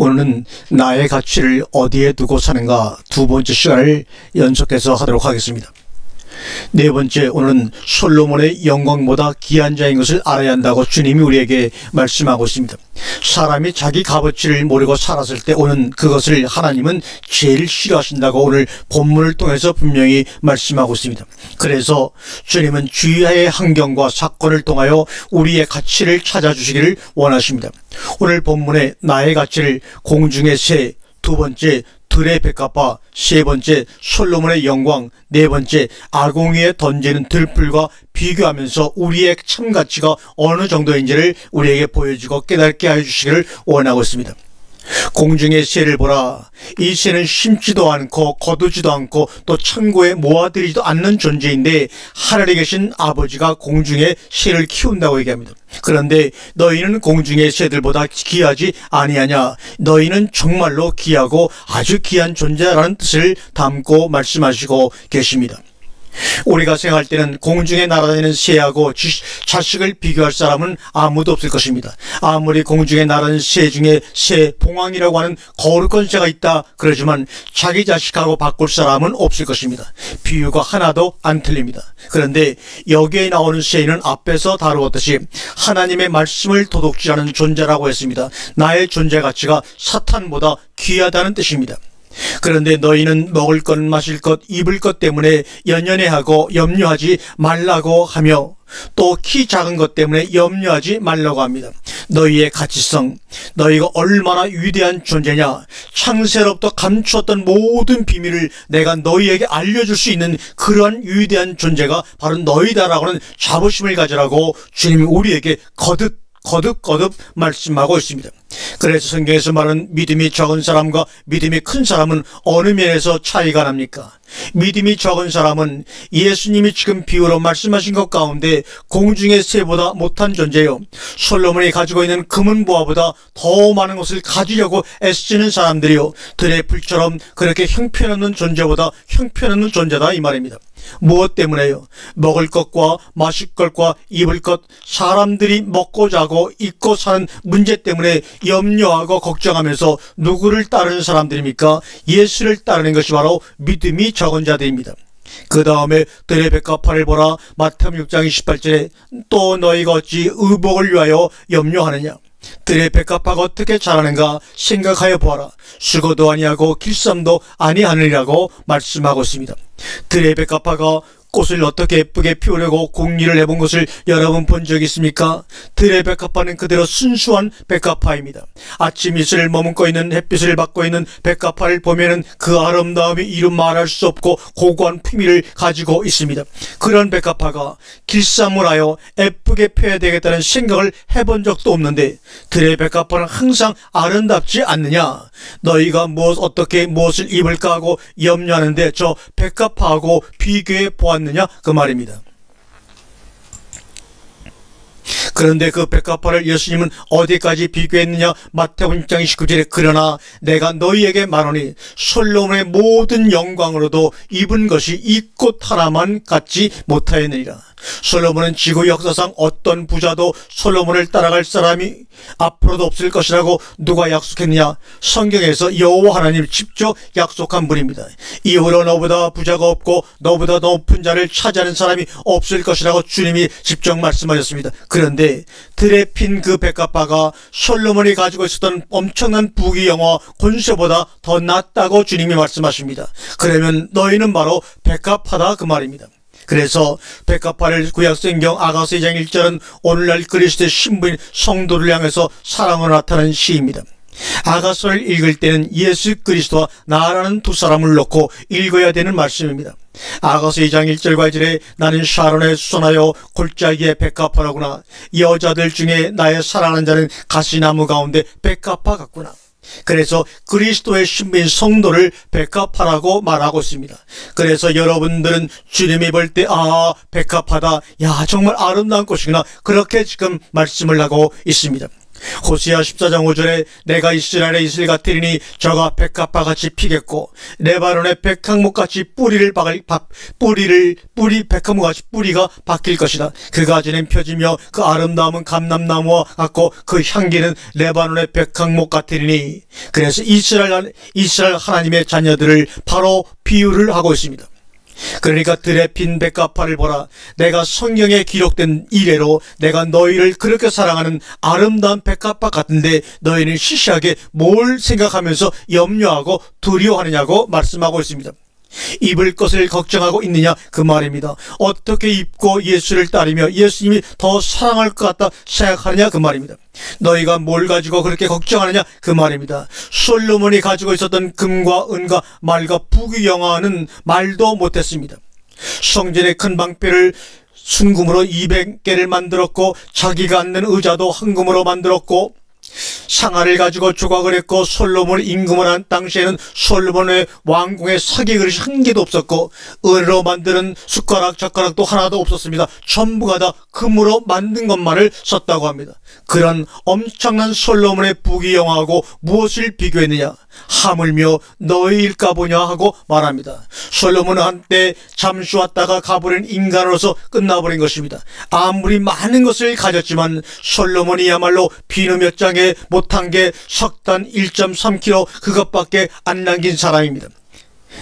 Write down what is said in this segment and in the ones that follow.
오늘은 나의 가치를 어디에 두고 사는가 두 번째 시간을 연속해서 하도록 하겠습니다. 네 번째, 오늘은 솔로몬의 영광보다 귀한 자인 것을 알아야 한다고 주님이 우리에게 말씀하고 있습니다. 사람이 자기 값어치를 모르고 살았을 때 오는 그것을 하나님은 제일 싫어하신다고 오늘 본문을 통해서 분명히 말씀하고 있습니다. 그래서 주님은 주위의 환경과 사건을 통하여 우리의 가치를 찾아주시기를 원하십니다. 오늘 본문에 나의 가치를 공중의 새, 두 번째 들의 백합화, 세 번째 솔로몬의 영광, 네 번째 아궁이에 던지는 들불과 비교하면서 우리의 참 가치가 어느 정도인지를 우리에게 보여주고 깨닫게 해주시기를 원하고 있습니다. 공중의 새를 보라. 이 새는 심지도 않고 거두지도 않고 또 창고에 모아들이지도 않는 존재인데 하늘에 계신 아버지가 공중의 새를 키운다고 얘기합니다. 그런데 너희는 공중의 새들보다 귀하지 아니하냐. 너희는 정말로 귀하고 아주 귀한 존재라는 뜻을 담고 말씀하시고 계십니다. 우리가 생각할 때는 공중에 날아다니는 새하고 자식을 비교할 사람은 아무도 없을 것입니다. 아무리 공중에 날아다니는 새 중에 새, 봉황이라고 하는 거룩한 새가 있다 그러지만 자기 자식하고 바꿀 사람은 없을 것입니다. 비유가 하나도 안 틀립니다. 그런데 여기에 나오는 새는 앞에서 다루었듯이 하나님의 말씀을 도둑질하는 존재라고 했습니다. 나의 존재 가치가 사탄보다 귀하다는 뜻입니다. 그런데 너희는 먹을 것, 마실 것, 입을 것 때문에 연연해하고 염려하지 말라고 하며 또 키 작은 것 때문에 염려하지 말라고 합니다. 너희의 가치성, 너희가 얼마나 위대한 존재냐, 창세로부터 감추었던 모든 비밀을 내가 너희에게 알려줄 수 있는 그러한 위대한 존재가 바로 너희다라고 하는 자부심을 가지라고 주님이 우리에게 거듭 말씀하고 있습니다. 그래서 성경에서 말하는 믿음이 적은 사람과 믿음이 큰 사람은 어느 면에서 차이가 납니까? 믿음이 적은 사람은 예수님이 지금 비유로 말씀하신 것 가운데 공중의 새보다 못한 존재요, 솔로몬이 가지고 있는 금은 보화보다 더 많은 것을 가지려고 애쓰는 사람들이요, 들의 불처럼 그렇게 형편없는 존재보다 형편없는 존재다 이 말입니다. 무엇 때문에요? 먹을 것과 마실 것과 입을 것, 사람들이 먹고 자고 입고 사는 문제 때문에 염려하고 걱정하면서 누구를 따르는 사람들입니까? 예수를 따르는 것이 바로 믿음이 적은 자들입니다. 그 다음에 들의 백합화를 보라. 마태복음 6장 28절에 또 너희가 어찌 의복을 위하여 염려하느냐. 들의 백합화가 어떻게 자라는가 생각하여 보아라. 수고도 아니하고 길쌈도 아니하느니라고 말씀하고 있습니다. 들의 백합화가 꽃을 어떻게 예쁘게 피우려고 궁리를 해본 것을 여러분 본 적 있습니까? 들의 백합화는 그대로 순수한 백합화입니다. 아침 이슬을 머금고 있는 햇빛을 받고 있는 백합화를 보면은 그 아름다움이 이루 말할 수 없고 고고한 품위를 가지고 있습니다. 그런 백합화가 길쌈을 하여 예쁘게 펴야 되겠다는 생각을 해본 적도 없는데 들의 백합화는 항상 아름답지 않느냐? 너희가 어떻게 무엇을 입을까 하고 염려하는데 저 백합화하고 비교해 보았느냐 그 말입니다. 그런데 그 백합화를 예수님은 어디까지 비교했느냐? 마태복음 6장 29절에 그러나 내가 너희에게 말하노니 솔로몬의 모든 영광으로도 입은 것이 이 꽃 하나만 같지 못하였느니라. 솔로몬은 지구 역사상 어떤 부자도 솔로몬을 따라갈 사람이 앞으로도 없을 것이라고 누가 약속했느냐? 성경에서 여호와 하나님 직접 약속한 분입니다. 이후로 너보다 부자가 없고 너보다 높은 자를 차지하는 사람이 없을 것이라고 주님이 직접 말씀하셨습니다. 그런데 들에 핀 그 백합화가 솔로몬이 가지고 있었던 엄청난 부귀영화 권세보다 더 낫다고 주님이 말씀하십니다. 그러면 너희는 바로 백합화다 그 말입니다. 그래서 백합화를 구약성경 아가서 2장 1절은 오늘날 그리스도의 신부인 성도를 향해서 사랑으로 나타나는 시입니다. 아가서를 읽을 때는 예수 그리스도와 나라는 두 사람을 놓고 읽어야 되는 말씀입니다. 아가서 2장 1절과 2절에 나는 샤론에 수선하여 골짜기에 백합화라구나. 여자들 중에 나의 사랑하는 자는 가시나무 가운데 백합화 같구나. 그래서 그리스도의 신부인 성도를 백합화라고 말하고 있습니다. 그래서 여러분들은 주님이 볼 때 백합화다, 야 정말 아름다운 꽃이구나, 그렇게 지금 말씀을 하고 있습니다. 호세아 14장 5절에 내가 이스라엘의 이슬 같으리니 저가 백합화같이 피겠고 레바논의 백항목같이 백항목같이 뿌리가 바뀔 것이다. 그 가지는 펴지며 그 아름다움은 감람나무와 같고 그 향기는 레바논의 백항목 같으리니. 그래서 이스라엘 하나님의 자녀들을 바로 비유를 하고 있습니다. 그러니까 들에 핀 백합화를 보라. 내가 성경에 기록된 이래로 내가 너희를 그렇게 사랑하는 아름다운 백합화 같은데 너희는 시시하게 뭘 생각하면서 염려하고 두려워하느냐고 말씀하고 있습니다. 입을 것을 걱정하고 있느냐 그 말입니다. 어떻게 입고 예수를 따르며 예수님이 더 사랑할 것 같다 생각하느냐 그 말입니다. 너희가 뭘 가지고 그렇게 걱정하느냐 그 말입니다. 솔로몬이 가지고 있었던 금과 은과 말과 부귀영화는 말도 못했습니다. 성전의 큰 방패를 순금으로 200개를 만들었고 자기가 앉는 의자도 황금으로 만들었고 상아를 가지고 조각을 했고 솔로몬이 임금을 한 당시에는 솔로몬의 왕궁에 사기 그릇이 한 개도 없었고 은으로 만드는 숟가락 젓가락도 하나도 없었습니다. 전부가 다 금으로 만든 것만을 썼다고 합니다. 그런 엄청난 솔로몬의 부귀영화하고 무엇을 비교했느냐? 하물며 너희일까 보냐 하고 말합니다. 솔로몬은 한때 잠시 왔다가 가버린 인간으로서 끝나버린 것입니다. 아무리 많은 것을 가졌지만 솔로몬이야말로 비누 몇 장에 못한 게 석탄 1.3kg 그것밖에 안 남긴 사람입니다.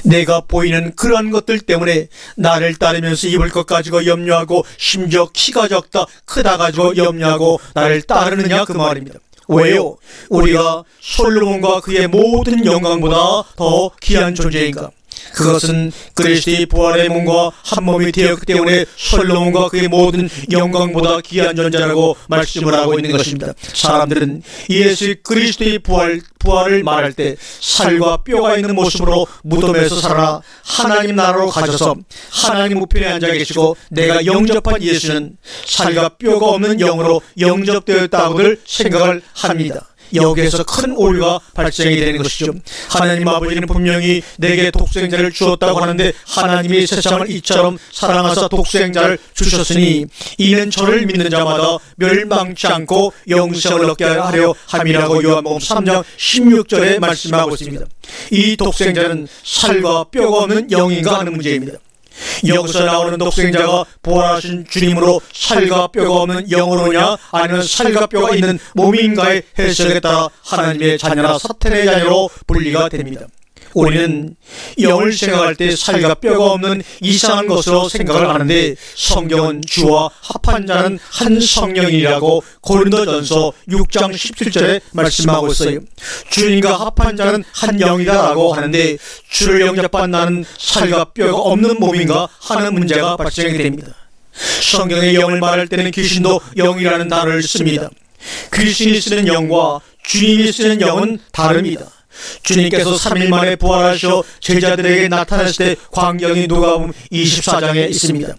내가 보이는 그러한 것들 때문에 나를 따르면서 입을 것 가지고 염려하고 심지어 키가 적다 크다 가지고 염려하고 나를 따르느냐 그 말입니다. 왜요? 우리가 솔로몬과 그의 모든 영광보다 더 귀한 존재인가? 그것은 그리스도의 부활의 몸과 한 몸이 되었기 때문에 솔로몬과 그의 모든 영광보다 귀한 존재라고 말씀을 하고 있는 것입니다. 사람들은 예수 그리스도의 부활을 말할 때 살과 뼈가 있는 모습으로 무덤에서 살아나 하나님 나라로 가셔서 하나님 우편에 앉아 계시고 내가 영접한 예수는 살과 뼈가 없는 영으로 영접되었다고들 생각을 합니다. 여기에서 큰 오류가 발생이 되는 것이죠. 하나님 아버지는 분명히 내게 독생자를 주었다고 하는데 하나님이 세상을 이처럼 사랑하사 독생자를 주셨으니 이는 저를 믿는 자마다 멸망치 않고 영생을 얻게 하려 함이라고 요한복음 3장 16절에 말씀하고 있습니다. 이 독생자는 살과 뼈가 없는 영인가 하는 문제입니다. 여기서 나오는 독생자가 부활하신 주님으로 살과 뼈가 없는 영으로냐 아니면 살과 뼈가 있는 몸인가의 해석에 따라 하나님의 자녀나 사탄의 자녀로 분리가 됩니다. 우리는 영을 생각할 때 살과 뼈가 없는 이상한 것으로 생각을 하는데 성경은 주와 합한 자는 한 성령이라고 고린도전서 6장 17절에 말씀하고 있어요. 주님과 합한 자는 한 영이다라고 하는데 주를 영접한 나는 살과 뼈가 없는 몸인가 하는 문제가 발생이 됩니다. 성경의 영을 말할 때는 귀신도 영이라는 단어를 씁니다. 귀신이 쓰는 영과 주님이 쓰는 영은 다릅니다. 주님께서 3일 만에 부활하셔 제자들에게 나타났을 때 광경이 누가복음 24장에 있습니다.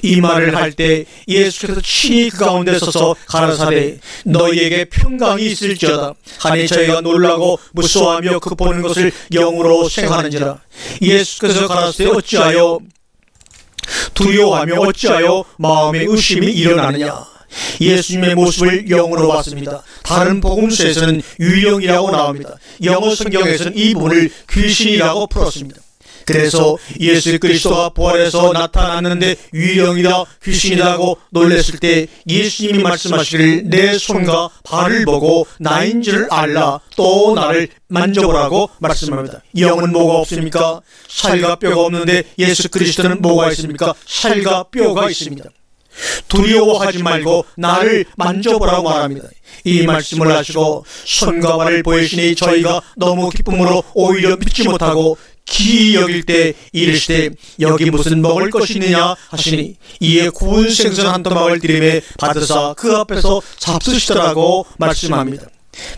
이 말을 할 때 예수께서 친히 그 가운데 서서 가라사대 너희에게 평강이 있을지어다 하니 저희가 놀라고 무서워하며 그 보는 것을 영으로 생각하는지라. 예수께서 가라사대 어찌하여 두려워하며 어찌하여 마음에 의심이 일어나느냐. 예수님의 모습을 영으로 봤습니다. 다른 복음서에서는 유령이라고 나옵니다. 영어 성경에서는 이 부분을 귀신이라고 풀었습니다. 그래서 예수 그리스도가 부활해서 나타났는데 유령이다 귀신이라고 놀랐을 때 예수님이 말씀하시기를 내 손과 발을 보고 나인 줄 알라 또 나를 만져보라고 말씀합니다. 영은 뭐가 없습니까? 살과 뼈가 없는데 예수 그리스도는 뭐가 있습니까? 살과 뼈가 있습니다. 두려워하지 말고 나를 만져보라고 말합니다. 이 말씀을 하시고 손과 발을 보이시니 저희가 너무 기쁨으로 오히려 믿지 못하고 기이 여길 때 이르시되 여기 무슨 먹을 것이 있느냐 하시니 이에 구운 생선 한 토막을 드리매 받으사 그 앞에서 잡수시더라고 말씀합니다.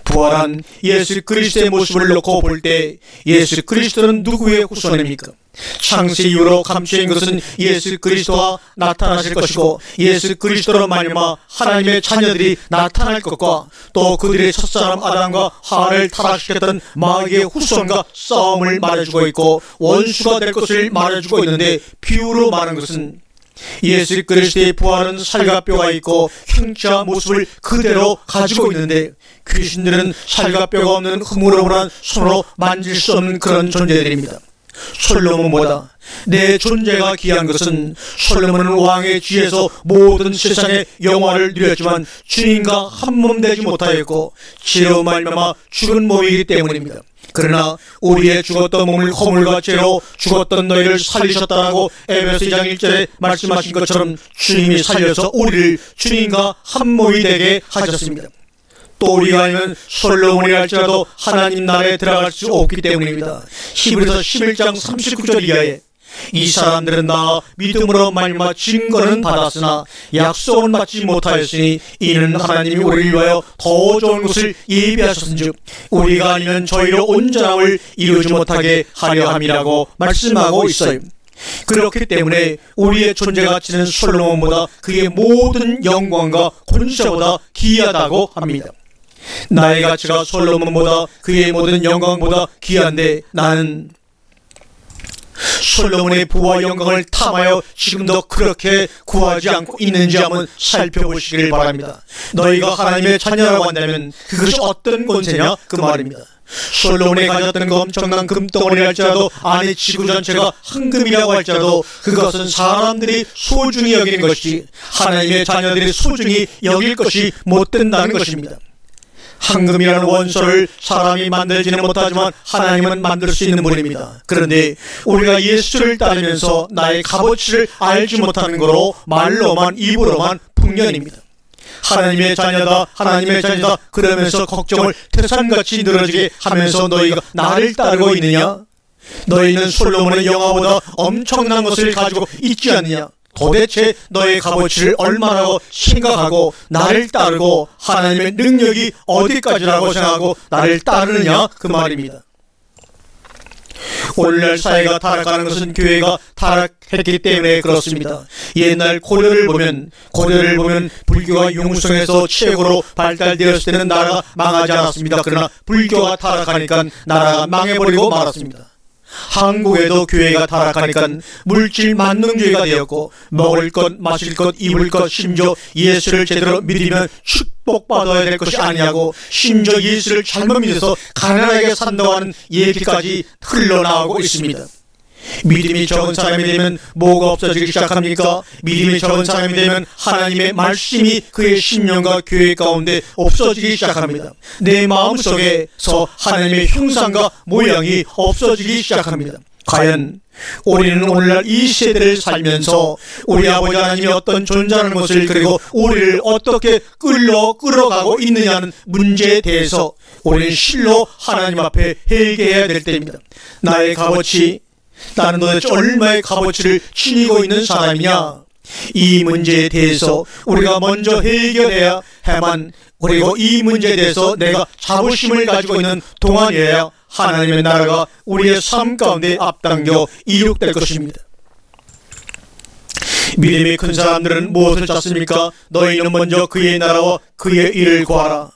부활한 예수 그리스도의 모습을 놓고 볼 때 예수 그리스도는 누구의 후손입니까? 창세 이후로 감추인 것은 예수 그리스도가 나타나실 것이고 예수 그리스도로 말미암아 하나님의 자녀들이 나타날 것과 또 그들의 첫사람 아담과 하와를 타락시켰던 마귀의 후손과 싸움을 말해주고 있고 원수가 될 것을 말해주고 있는데 비유로 말하는 것은 예수 그리스도의 부활은 살갑뼈가 있고 형체와 모습을 그대로 가지고 있는데, 귀신들은 살갑뼈가 없는 흐물흐물한 손으로 만질 수 없는 그런 존재들입니다. 솔로몬보다 내 존재가 귀한 것은, 솔로몬은 왕의 지혜에서 모든 세상의 영화를 누렸지만 주인과 한 몸 되지 못하였고 죄로 말미암아 죽은 몸이기 때문입니다. 그러나 우리의 죽었던 몸을 허물과 죄로 죽었던 너희를 살리셨다라고 에베소 2장 1절에 말씀하신 것처럼 주님이 살려서 우리를 주님과 한 몸이 되게 하셨습니다. 또 우리가 아니면 솔로몬이 할지라도 하나님 나라에 들어갈 수 없기 때문입니다. 히브리서 11장 39절 이하에 이 사람들은 나 믿음으로 말미암아 증거는 받았으나 약속은 받지 못하였으니 이는 하나님이 우리를 위하여 더 좋은 것을 예비하셨은즉 우리가 아니면 저희로 온전함을 이루지 못하게 하려 함이라고 말씀하고 있어요. 그렇기 때문에 우리의 존재 가치는 솔로몬보다 그의 모든 영광과 권세보다 귀하다고 합니다. 나의 가치가 솔로몬보다 그의 모든 영광보다 귀한데, 나는 솔로몬의 부와 영광을 탐하여 지금도 그렇게 구하지 않고 있는지 한번 살펴보시길 바랍니다. 너희가 하나님의 자녀라고 한다면 그것이 어떤 권세냐 그 말입니다. 솔로몬이 가졌던 그 엄청난 금덩어리를 할지라도 안에 지구 전체가 황금이라고 할지라도 그것은 사람들이 소중히 여기는 것이, 하나님의 자녀들이 소중히 여길 것이 못 된다는 것입니다. 황금이라는 원소를 사람이 만들지는 못하지만 하나님은 만들 수 있는 분입니다. 그런데 우리가 예수를 따르면서 나의 값어치를 알지 못하는 거로 말로만, 입으로만 풍년입니다. 하나님의 자녀다, 하나님의 자녀다 그러면서 걱정을 태산같이 늘어지게 하면서 너희가 나를 따르고 있느냐? 너희는 솔로몬의 영화보다 엄청난 것을 가지고 있지 않느냐? 도대체 너의 값어치를 얼마나 생각하고 나를 따르고 하나님의 능력이 어디까지라고 생각하고 나를 따르느냐 그 말입니다. 오늘날 사회가 타락하는 것은 교회가 타락했기 때문에 그렇습니다. 옛날 고려를 보면 불교가 융성에서 최고로 발달되었을 때는 나라가 망하지 않았습니다. 그러나 불교가 타락하니까 나라가 망해버리고 말았습니다. 한국에도 교회가 타락하니까 물질 만능주의가 되었고, 먹을 것, 마실 것, 입을 것, 심지어 예수를 제대로 믿으면 축복받아야 될 것이 아니냐고, 심지어 예수를 잘못 믿어서 가난하게 산다고 하는 얘기까지 흘러나오고 있습니다. 믿음이 적은 사람이 되면 뭐가 없어지기 시작합니까? 믿음이 적은 사람이 되면 하나님의 말씀이 그의 심령과 교회 가운데 없어지기 시작합니다. 내 마음속에서 하나님의 형상과 모양이 없어지기 시작합니다. 과연 우리는 오늘날 이 세대를 살면서 우리 아버지 하나님이 어떤 존재라는 것을, 그리고 우리를 어떻게 끌어가고 있느냐는 문제에 대해서 우리는 실로 하나님 앞에 회개해야 될 때입니다. 나의 값어치, 나는 도대체 얼마의 값어치를 지니고 있는 사람이냐? 이 문제에 대해서 우리가 먼저 해결해야만, 그리고 이 문제에 대해서 내가 자부심을 가지고 있는 동안이어야 하나님의 나라가 우리의 삶 가운데 앞당겨 이룩될 것입니다. 믿음이 큰 사람들은 무엇을 찾습니까? 너희는 먼저 그의 나라와 그의 일을 구하라.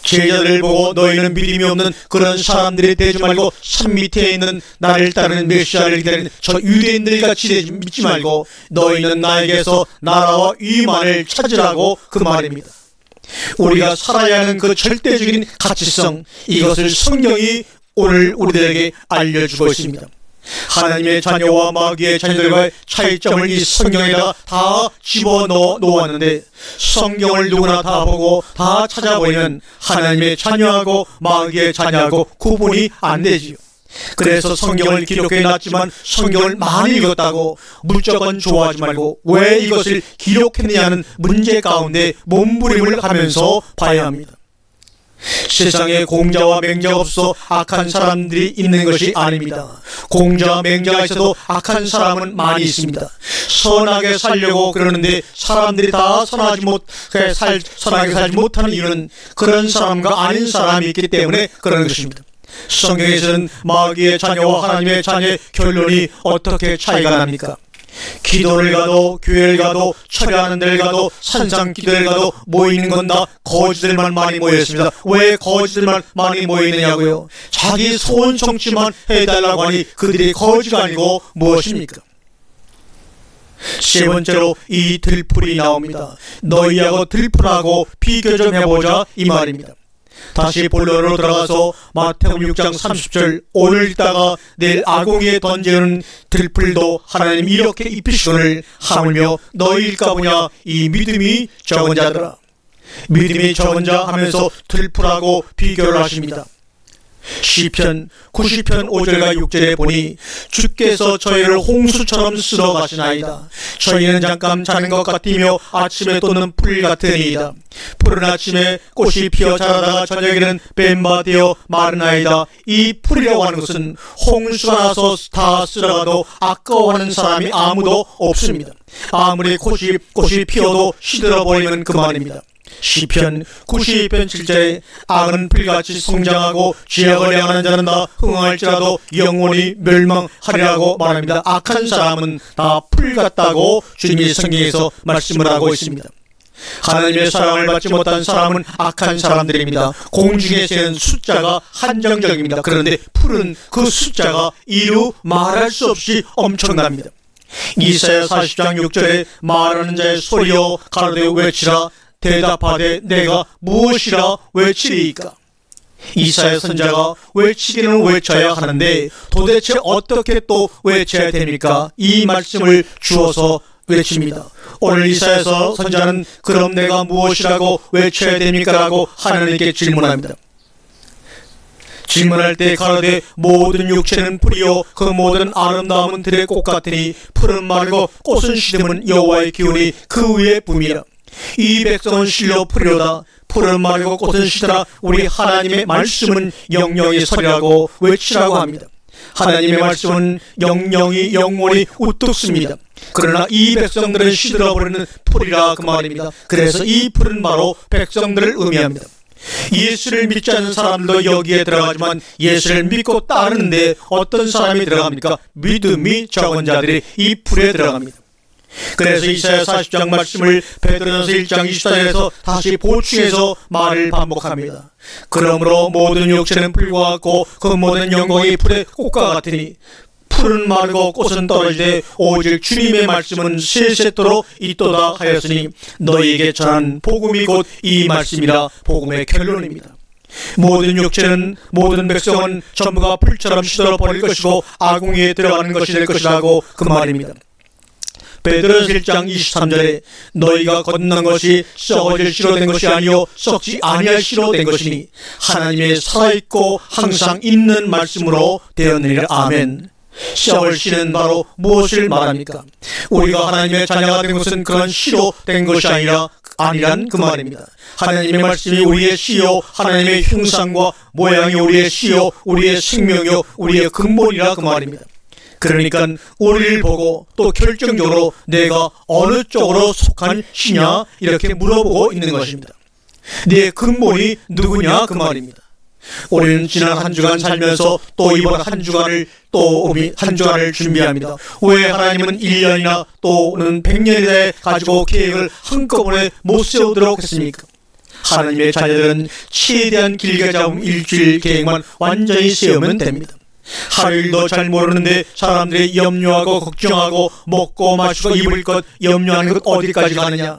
제자들을 보고 너희는 믿음이 없는 그런 사람들이 되지 말고 산 밑에 있는 나를 따르는 메시아를 기다리는 저 유대인들 같이 믿지 말고 너희는 나에게서 나라와 위만을 찾으라고 그 말입니다. 우리가 살아야 하는 그 절대적인 가치성, 이것을 성경이 오늘 우리들에게 알려주고 있습니다. 하나님의 자녀와 마귀의 자녀들과의 차이점을 이 성경에다가 다 집어넣어 놓았는데, 성경을 누구나 다 보고 다 찾아보면 하나님의 자녀하고 마귀의 자녀하고 구분이 안 되지요. 그래서 성경을 기록해 놨지만 성경을 많이 읽었다고 무조건 좋아하지 말고 왜 이것을 기록했느냐는 문제 가운데 몸부림을 하면서 봐야 합니다. 세상에 공자와 맹자가 없어 악한 사람들이 있는 것이 아닙니다. 공자와 맹자가 있어도 악한 사람은 많이 있습니다. 선하게 살려고 그러는데 사람들이 다 선하게 살지 못하는 이유는 그런 사람과 아닌 사람이 있기 때문에 그런 것입니다. 성경에서는 마귀의 자녀와 하나님의 자녀의 결론이 어떻게 차이가 납니까? 기도를 가도, 교회를 가도, 철회하는 데를 가도, 산상 기도를 가도 모이는 건 다 거지들만 많이 모였습니다. 왜 거지들만 많이 모이느냐고요? 자기 소원 성취만 해달라고 하니 그들이 거지가 아니고 무엇입니까? 세 번째로 이 들풀이 나옵니다. 너희하고 들풀하고 비교 좀 해보자 이 말입니다. 다시 본론으로 들어가서 마태복음 6장 30절 오늘 있다가 내일 아궁이에 던지는 들풀도 하나님 이렇게 입히시거늘 하물며 너희일까 보냐 이 믿음이 적은 자들아. 믿음이 적은 자 하면서 들풀하고 비교를 하십니다. 시편 90편 5절과 6절에 보니 주께서 저희를 홍수처럼 쓸어 가시나이다. 저희는 잠깐 자는 것 같으며 아침에 또는 풀 같으니이다. 푸른 아침에 꽃이 피어 자라다가 저녁에는 뱀바 되어 마르나이다. 이 풀이라고 하는 것은 홍수가 나서 다 쓸어가도 아까워하는 사람이 아무도 없습니다. 아무리 꽃이 피어도 시들어버리면 그만입니다. 시편 92편 7절에 악은 풀같이 성장하고 죄악을 행하는 자는 다 흥황할지라도 영원히 멸망하리라고 말합니다. 악한 사람은 다 풀 같다고 주님이 성경에서 말씀을 하고 있습니다. 하나님의 사랑을 받지 못한 사람은 악한 사람들입니다. 공중에 새는 숫자가 한정적입니다. 그런데 풀은 그 숫자가 이루 말할 수 없이 엄청납니다. 이사야 40장 6절에 말하는 자의 소리여 가로되 외치라 대답하되 내가 무엇이라 외치리이까. 이사야 선지자가 외치기는 외쳐야 하는데 도대체 어떻게 또 외쳐야 됩니까? 이 말씀을 주어서 외칩니다. 오늘 이사야서 선지자는 그럼 내가 무엇이라고 외쳐야 됩니까? 라고 하나님께 질문합니다. 질문할 때 가로되 모든 육체는 풀이요 그 모든 아름다움은 들의 꽃 같으니 풀은 마르고 꽃은 시듬은 여호와의 기운이 그 위에 붐이라. 이 백성은 실로 풀이로다. 풀은 마르고 꽃은 시더라. 우리 하나님의 말씀은 영영이 서리라고 외치라고 합니다. 하나님의 말씀은 영영이 영원히 우뚝습니다. 그러나 이 백성들은 시들어버리는 풀이라 그 말입니다. 그래서 이 풀은 바로 백성들을 의미합니다. 예수를 믿지 않는 사람도 여기에 들어가지만 예수를 믿고 따르는데 어떤 사람이 들어갑니까? 믿음이 적은 자들이 이 풀에 들어갑니다. 그래서 이사야 40장 말씀을 베드로전서 1장 24절에서 다시 보충해서 말을 반복합니다. 그러므로 모든 육체는 풀과 같고 그 모든 영광이 풀의 꽃과 같으니 풀은 마르고 꽃은 떨어지되 오직 주님의 말씀은 세세토록 있도다 하였으니 너희에게 전한 복음이 곧 이 말씀이라. 복음의 결론입니다. 모든 육체는 모든 백성은 전부가 풀처럼 시들어 버릴 것이고 아궁이에 들어가는 것이 될 것이라고 그 말입니다. 베드로전서 1장 23절에 너희가 거듭난 것이 썩어질 씨로 된 것이 아니요 썩지 아니할 씨로 된 것이니 하나님의 살아있고 항상 있는 말씀으로 되었느니라. 아멘. 썩을 씨는 바로 무엇을 말합니까? 우리가 하나님의 자녀가 된 것은 그런 씨로 된 것이 아니란 그 말입니다. 하나님의 말씀이 우리의 씨요 하나님의 형상과 모양이 우리의 씨요 우리의 생명이요 우리의 근본이라 그 말입니다. 그러니까 우리를 보고 또 결정적으로 내가 어느 쪽으로 속한 씨냐 이렇게 물어보고 있는 것입니다. 네 근본이 누구냐 그 말입니다. 우리는 지난 한 주간 살면서 또 이번 한 주간을 준비합니다. 왜 하나님은 1년이나 또는 100년이나 가지고 계획을 한꺼번에 못 세우도록 했습니까? 하나님의 자녀들은 최대한 길게 잡은 일주일 계획만 완전히 세우면 됩니다. 하루일도 잘 모르는데 사람들이 염려하고 걱정하고 먹고 마시고 입을 것 염려하는 것 어디까지 가느냐.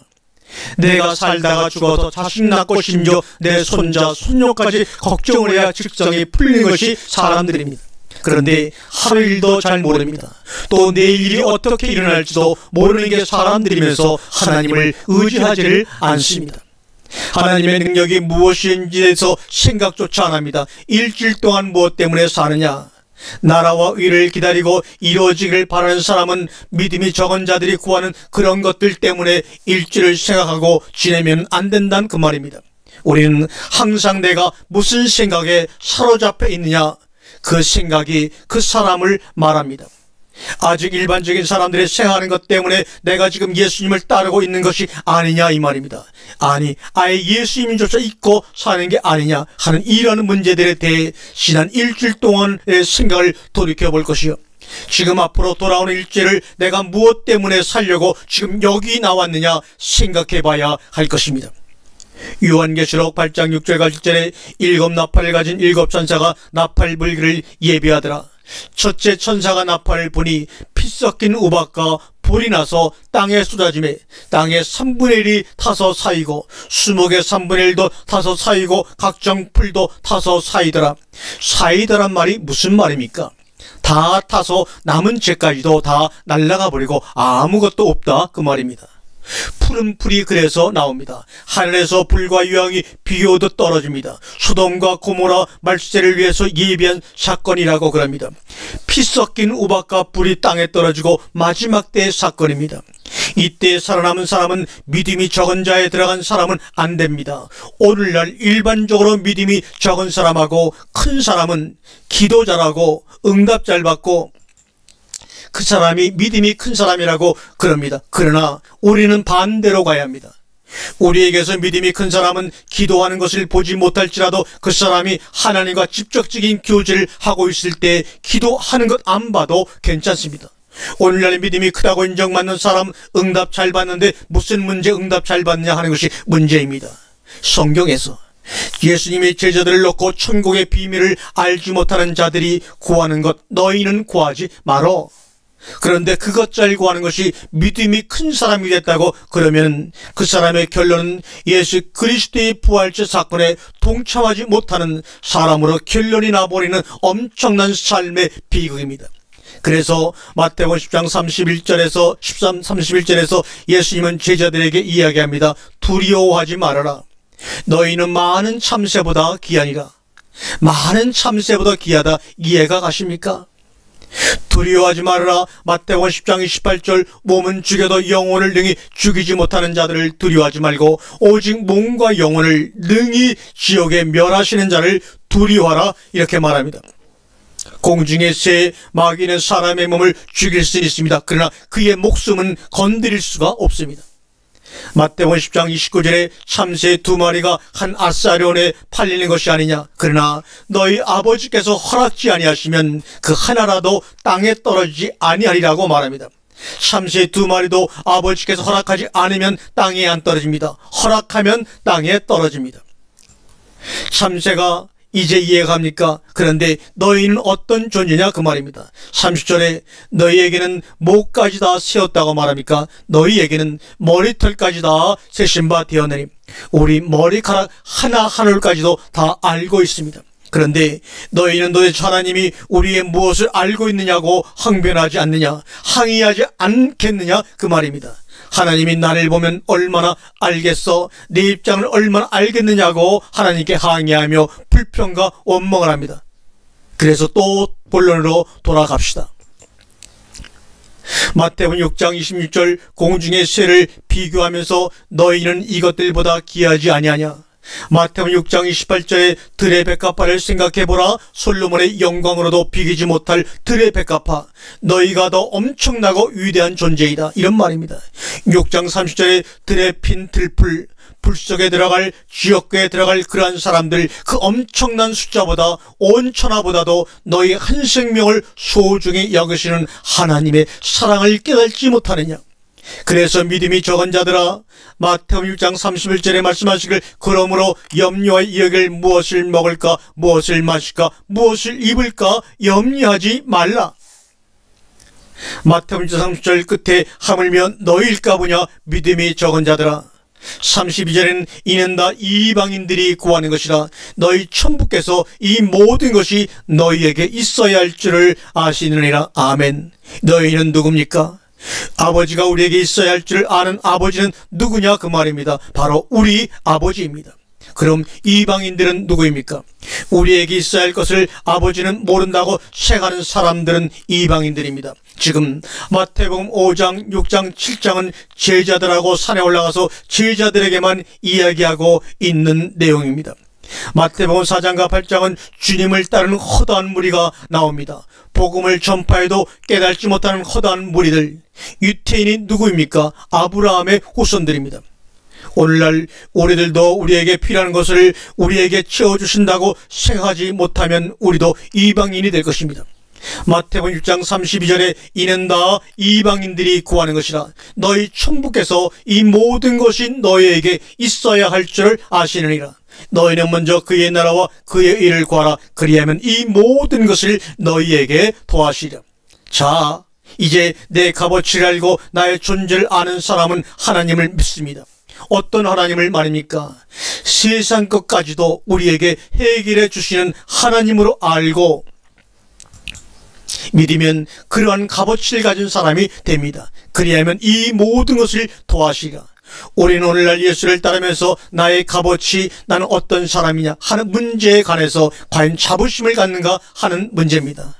내가 살다가 죽어서 자식 낳고 심지어 내 손자 손녀까지 걱정을 해야 직성이 풀리는 것이 사람들입니다. 그런데 하루일도 잘 모릅니다. 또 내일 일이 어떻게 일어날지도 모르는 게 사람들이면서 하나님을 의지하지를 않습니다. 하나님의 능력이 무엇인지에 대해서 생각조차 안 합니다. 일주일 동안 무엇 때문에 사느냐? 나라와 의를 기다리고 이루어지길 바라는 사람은 믿음이 적은 자들이 구하는 그런 것들 때문에 일주일을 생각하고 지내면 안 된다는 그 말입니다. 우리는 항상 내가 무슨 생각에 사로잡혀 있느냐, 그 생각이 그 사람을 말합니다. 아직 일반적인 사람들이 생각하는 것 때문에 내가 지금 예수님을 따르고 있는 것이 아니냐 이 말입니다. 아니, 아예 예수님조차 잊고 사는 게 아니냐 하는 이런 문제들에 대해 지난 일주일 동안의 생각을 돌이켜볼 것이요, 지금 앞으로 돌아오는 일주일을 내가 무엇 때문에 살려고 지금 여기 나왔느냐 생각해봐야 할 것입니다. 요한계시록 8장 6절과 7절에 7 나팔을 가진 7 천사가 나팔 불기를 예비하더라. 첫째 천사가 나팔을 부니 피 섞인 우박과 불이 나서 땅에 쏟아지매 땅의 3분의 1이 타서 사이고 수목의 3분의 1도 타서 사이고 각종 풀도 타서 사이더라. 사이더란 말이 무슨 말입니까? 다 타서 남은 채까지도 다 날아가 버리고 아무것도 없다 그 말입니다. 푸른 풀이 그래서 나옵니다. 하늘에서 불과 유황이 비 오듯 떨어집니다. 소돔과 고모라 말세를 위해서 예비한 사건이라고 그럽니다. 피 섞인 우박과 불이 땅에 떨어지고 마지막 때의 사건입니다. 이때 살아남은 사람은 믿음이 적은 자에 들어간 사람은 안 됩니다. 오늘날 일반적으로 믿음이 적은 사람하고 큰 사람은 기도 잘하고 응답 잘 받고 그 사람이 믿음이 큰 사람이라고 그럽니다. 그러나 우리는 반대로 가야 합니다. 우리에게서 믿음이 큰 사람은 기도하는 것을 보지 못할지라도 그 사람이 하나님과 직접적인 교제를 하고 있을 때 기도하는 것 안 봐도 괜찮습니다. 오늘날 믿음이 크다고 인정받는 사람 응답 잘 받는데 무슨 문제 응답 잘 받느냐 하는 것이 문제입니다. 성경에서 예수님의 제자들을 놓고 천국의 비밀을 알지 못하는 자들이 구하는 것 너희는 구하지 말어. 그런데 그것 잘 구하는 것이 믿음이 큰 사람이 됐다고 그러면 그 사람의 결론은 예수 그리스도의 부활절 사건에 동참하지 못하는 사람으로 결론이 나버리는 엄청난 삶의 비극입니다. 그래서 마태복음 10장 31절에서 31절에서 예수님은 제자들에게 이야기합니다. 두려워하지 말아라. 너희는 많은 참새보다 귀하니라. 많은 참새보다 귀하다 이해가 가십니까? 두려워하지 말아라. 마태복음 10장 28절 몸은 죽여도 영혼을 능히 죽이지 못하는 자들을 두려워하지 말고 오직 몸과 영혼을 능히 지옥에 멸하시는 자를 두려워하라 이렇게 말합니다. 공중의 새 마귀는 사람의 몸을 죽일 수 있습니다. 그러나 그의 목숨은 건드릴 수가 없습니다. 마태복음 10장 29절에 참새 2마리가 한 아사리온에 팔리는 것이 아니냐. 그러나 너희 아버지께서 허락지 아니하시면 그 하나라도 땅에 떨어지지 아니하리라고 말합니다. 참새 2마리도 아버지께서 허락하지 않으면 땅에 안 떨어집니다. 허락하면 땅에 떨어집니다. 참새가 이제 이해갑니까? 그런데 너희는 어떤 존재냐 그 말입니다. 30절에 너희에게는 목까지 다 세웠다고 말합니까? 너희에게는 머리털까지 다 세신 바 되었느니 우리 머리카락 하나 한 올까지도 다 알고 있습니다. 그런데 너희는 도대체 하나님이 우리의 무엇을 알고 있느냐고 항변하지 않느냐, 항의하지 않겠느냐 그 말입니다. 하나님이 나를 보면 얼마나 알겠어, 내 입장을 얼마나 알겠느냐고 하나님께 항의하며 불평과 원망을 합니다. 그래서 또 본론으로 돌아갑시다. 마태복음 6장 26절 공중의 새를 비교하면서 너희는 이것들보다 귀하지 아니하냐. 마태복음 6장 28절에 들의 백합화를 생각해보라. 솔로몬의 영광으로도 비기지 못할 들의 백합화, 너희가 더 엄청나고 위대한 존재이다 이런 말입니다. 6장 30절에 들의 핀 들풀, 불 속에 들어갈, 지옥에 들어갈 그러한 사람들, 그 엄청난 숫자보다 온 천하보다도 너희 한 생명을 소중히 여기시는 하나님의 사랑을 깨닫지 못하느냐. 그래서 믿음이 적은 자들아, 마태복음 6장 31절에 말씀하시길 그러므로 염려할 여길 무엇을 먹을까, 무엇을 마실까, 무엇을 입을까 염려하지 말라. 마태복음 6장 30절 끝에 하물며 너희일까 보냐 믿음이 적은 자들아. 32절에는 이는 다 이방인들이 구하는 것이라. 너희 천부께서 이 모든 것이 너희에게 있어야 할 줄을 아시느니라. 아멘. 너희는 누굽니까? 아버지가 우리에게 있어야 할 줄 아는 아버지는 누구냐 그 말입니다. 바로 우리 아버지입니다. 그럼 이방인들은 누구입니까? 우리에게 있어야 할 것을 아버지는 모른다고 생각하는 사람들은 이방인들입니다. 지금 마태복음 5장, 6장, 7장은 제자들하고 산에 올라가서 제자들에게만 이야기하고 있는 내용입니다. 마태복음 4장과 8장은 주님을 따르는 허다한 무리가 나옵니다. 복음을 전파해도 깨닫지 못하는 허다한 무리들, 유태인이 누구입니까? 아브라함의 후손들입니다. 오늘날 우리들도 우리에게 필요한 것을 우리에게 채워주신다고 생각하지 못하면 우리도 이방인이 될 것입니다. 마태복음 6장 32절에 이는 다 이방인들이 구하는 것이라. 너희 천부께서 이 모든 것이 너희에게 있어야 할 줄을 아시느니라. 너희는 먼저 그의 나라와 그의 일을 구하라. 그리하면 이 모든 것을 너희에게 더하시리라. 자, 이제 내 값어치를 알고 나의 존재를 아는 사람은 하나님을 믿습니다. 어떤 하나님을 말입니까? 세상 것까지도 우리에게 해결해 주시는 하나님으로 알고 믿으면 그러한 값어치를 가진 사람이 됩니다. 그리하면 이 모든 것을 도와시리라. 우리는 오늘날 예수를 따르면서 나의 값어치, 나는 어떤 사람이냐 하는 문제에 관해서 과연 자부심을 갖는가 하는 문제입니다.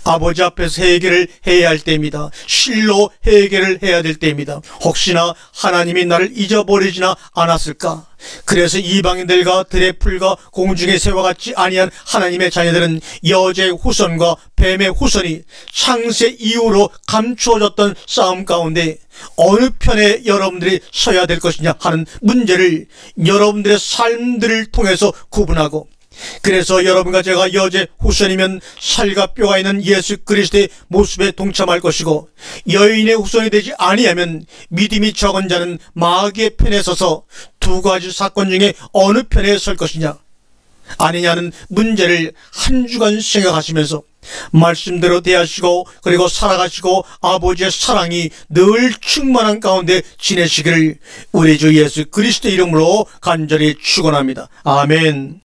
아버지 앞에서 회개를 해야 할 때입니다. 실로 회개를 해야 될 때입니다. 혹시나 하나님이 나를 잊어버리지나 않았을까? 그래서 이방인들과 들의 풀과 공중의 새와 같지 아니한 하나님의 자녀들은 여제의 후손과 뱀의 후손이 창세 이후로 감추어졌던 싸움 가운데 어느 편에 여러분들이 서야 될 것이냐 하는 문제를 여러분들의 삶들을 통해서 구분하고, 그래서 여러분과 제가 여제 후손이면 살과 뼈가 있는 예수 그리스도의 모습에 동참할 것이고, 여인의 후손이 되지 아니하면 믿음이 적은 자는 마귀의 편에 서서 두 가지 사건 중에 어느 편에 설 것이냐 아니냐는 문제를 한 주간 생각하시면서 말씀대로 대하시고 그리고 살아가시고 아버지의 사랑이 늘 충만한 가운데 지내시기를 우리 주 예수 그리스도 이름으로 간절히 축원합니다. 아멘.